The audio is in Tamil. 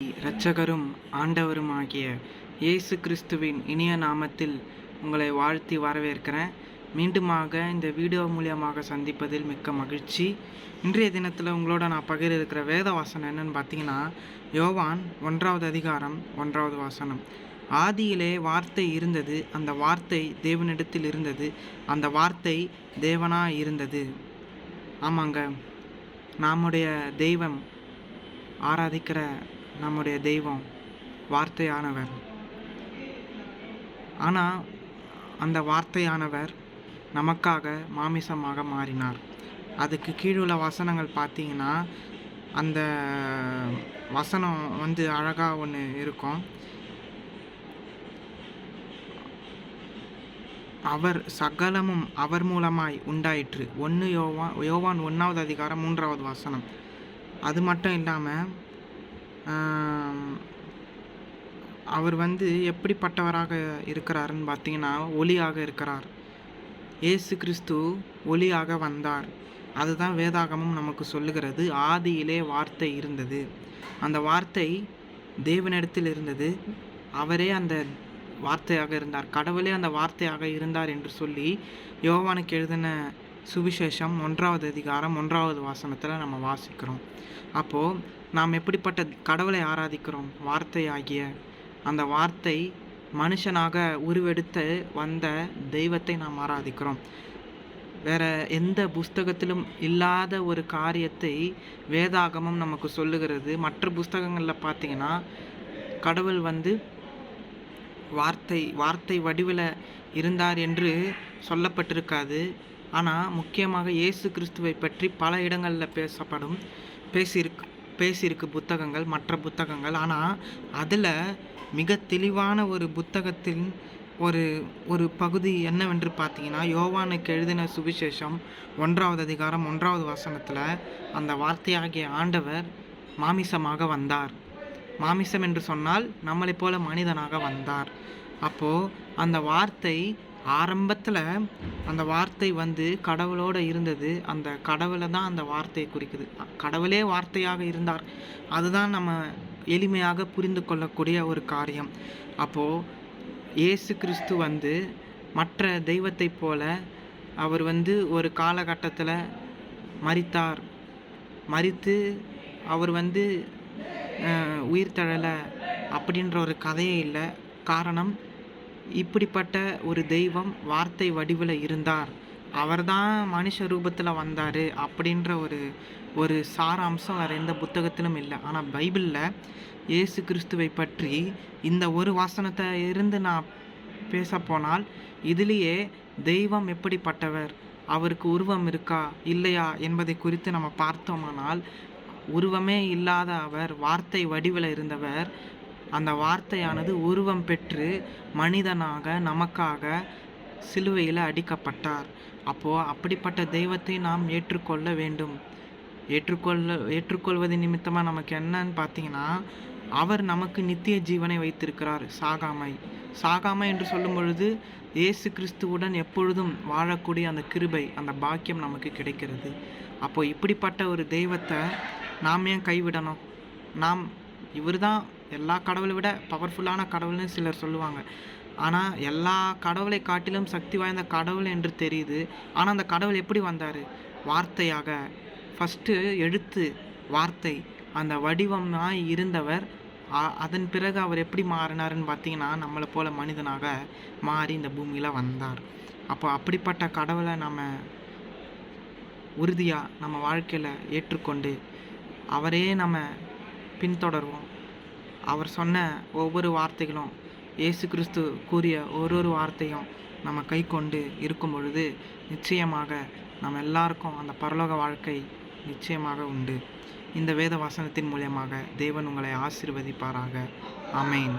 இரட்சகரும் ஆண்டவருமாகிய இயேசு கிறிஸ்துவின் இனிய நாமத்தில் உங்களை வாழ்த்தி வரவேற்கிறேன். மீண்டுமாக இந்த வீடியோ மூலியமாக சந்திப்பதில் மிக்க மகிழ்ச்சி. இன்றைய தினத்தில் உங்களோட நான் பகிர இருக்கிற வேத வாசனம் என்னன்னு பார்த்தீங்கன்னா, யோவான் 1வது அதிகாரம் 1வது வசனம். ஆதியிலே வார்த்தை இருந்தது, அந்த வார்த்தை தேவனிடத்தில் இருந்தது, அந்த வார்த்தை தேவனாய் இருந்தது. ஆமாங்க, நம்முடைய தெய்வம், ஆராதிக்கிற நம்முடைய தெய்வம் வார்த்தையானவர். ஆனால் அந்த வார்த்தையானவர் நமக்காக மாமிசமாக மாறினார். அதுக்கு கீழுள்ள வசனங்கள் பார்த்தீங்கன்னா, அந்த வசனம் அழகாக ஒன்று இருக்கும். அவர் சகலமும் அவர் மூலமாய் உண்டாயிற்று. யோவான் 1வது அதிகாரம் 3வது வசனம். அது மட்டும் இல்லாமல் அவர் எப்படிப்பட்டவராக இருக்கிறாருன்னு பார்த்தீங்கன்னா, ஒளியாக இருக்கிறார். இயேசு கிறிஸ்து ஒளியாக வந்தார். அதுதான் வேதாகமும் நமக்கு சொல்லுகிறது. ஆதியிலே வார்த்தை இருந்தது, அந்த வார்த்தை தேவனிடத்தில் இருந்தது, அவரே அந்த வார்த்தையாக இருந்தார், கடவுளே அந்த வார்த்தையாக இருந்தார் என்று சொல்லி யோவானுக்கு எழுதின சுவிசேஷம் 1வது அதிகாரம் 1வது வசனத்தில் நம்ம வாசிக்கிறோம். அப்போது நாம் எப்படிப்பட்ட கடவுளை ஆராதிக்கிறோம்? வார்த்தையாகிய அந்த வார்த்தை மனுஷனாக உருவெடுத்து வந்த தெய்வத்தை நாம் ஆராதிக்கிறோம். வேறு எந்த புஸ்தகத்திலும் இல்லாத ஒரு காரியத்தை வேதாகமம் நமக்கு சொல்லுகிறது. மற்ற புஸ்தகங்களில் பார்த்தீங்கன்னா, கடவுள் வார்த்தை வடிவில் இருந்தார் என்று சொல்லப்பட்டிருக்காது. ஆனால் முக்கியமாக இயேசு கிறிஸ்துவை பற்றி பல இடங்களில் பேசியிருக்கு புத்தகங்கள், மற்ற புத்தகங்கள். ஆனால் அதில் மிக தெளிவான ஒரு புத்தகத்தின் ஒரு பகுதி என்னவென்று பார்த்தீங்கன்னா, யோவானுக்கு எழுதின சுவிசேஷம் 1வது அதிகாரம் 1வது வசனத்தில் அந்த வார்த்தையாகிய ஆண்டவர் மாமிசமாக வந்தார். மாமிசம் என்று சொன்னால் நம்மளைப் போல மனிதனாக வந்தார். அப்போது அந்த வார்த்தை ஆரம்பத்தில் அந்த வார்த்தை கடவுளோடு இருந்தது. அந்த கடவுளை தான் அந்த வார்த்தையை குறிக்குது. கடவுளே வார்த்தையாக இருந்தார். அதுதான் நம்ம எளிமையாக புரிந்து கொள்ளக்கூடிய ஒரு காரியம். அப்போது இயேசு கிறிஸ்து மற்ற தெய்வத்தை போல அவர் ஒரு காலகட்டத்தில் மரித்தார். மரித்து அவர் உயிர் தழலை அப்படின்ற ஒரு கதையே இல்லை. காரணம், இப்படிப்பட்ட ஒரு தெய்வம் வார்த்தை வடிவில் இருந்தார், அவர்தான் மனுஷ ரூபத்தில் வந்தார் அப்படின்ற ஒரு சாராம்சம் வேறு எந்த புத்தகத்திலும் இல்லை. ஆனால் பைபிளில் இயேசு கிறிஸ்துவை பற்றி இந்த ஒரு வசனத்தை இருந்து நான் பேச போனால், இதிலேயே தெய்வம் எப்படிப்பட்டவர், அவருக்கு உருவம் இருக்கா இல்லையா என்பதை குறித்து நம்ம பார்த்தோமானால், உருவமே இல்லாத அவர் வார்த்தை வடிவில் இருந்தவர். அந்த வார்த்தையானது உருவம் பெற்று மனிதனாக நமக்காக சிலுவையில் அடிக்கப்பட்டார். அப்போது அப்படிப்பட்ட தெய்வத்தை நாம் ஏற்றுக்கொள்ள வேண்டும். ஏற்றுக்கொள்வது நிமித்தமாக நமக்கு என்னன்னு பார்த்தீங்கன்னா, அவர் நமக்கு நித்திய ஜீவனை வைத்திருக்கிறார், சாகாமை என்று சொல்லும் பொழுது இயேசு கிறிஸ்துவுடன் எப்பொழுதும் வாழக்கூடிய அந்த கிருபை, அந்த பாக்கியம் நமக்கு கிடைக்கிறது. அப்போது இப்படிப்பட்ட ஒரு தெய்வத்தை நாம் ஏன் கைவிடணும்? இவர் தான் எல்லா கடவுளை விட பவர்ஃபுல்லான கடவுள்னு சிலர் சொல்லுவாங்க. ஆனால் எல்லா கடவுளை காட்டிலும் சக்தி வாய்ந்த கடவுள் என்று தெரியுது. ஆனால் அந்த கடவுள் எப்படி வந்தார்? வார்த்தையாக. ஃபஸ்ட்டு எழுத்து வார்த்தை, அந்த வடிவமாய் இருந்தவர். அதன் பிறகு அவர் எப்படி மாறினார்னு பார்த்தீங்கன்னா, நம்மளை போல மனிதனாக மாறி இந்த பூமியில் வந்தார். அப்போ அப்படிப்பட்ட கடவுளை நம்ம உறுதியாக நம்ம வாழ்க்கையில் ஏற்றுக்கொண்டு அவரே நம்ம பின்தொடர்வோம். அவர் சொன்ன ஒவ்வொரு வார்த்தைகளும், இயேசு கிறிஸ்து கூறிய ஒரு வார்த்தையும் நம்ம கை கொண்டு இருக்கும் பொழுது நிச்சயமாக நம்ம எல்லாருக்கும் அந்த பரலோக வாழ்க்கை நிச்சயமாக உண்டு. இந்த வேத வசனத்தின் மூலமாக தேவன் உங்களை ஆசீர்வதிப்பாராக. ஆமென்.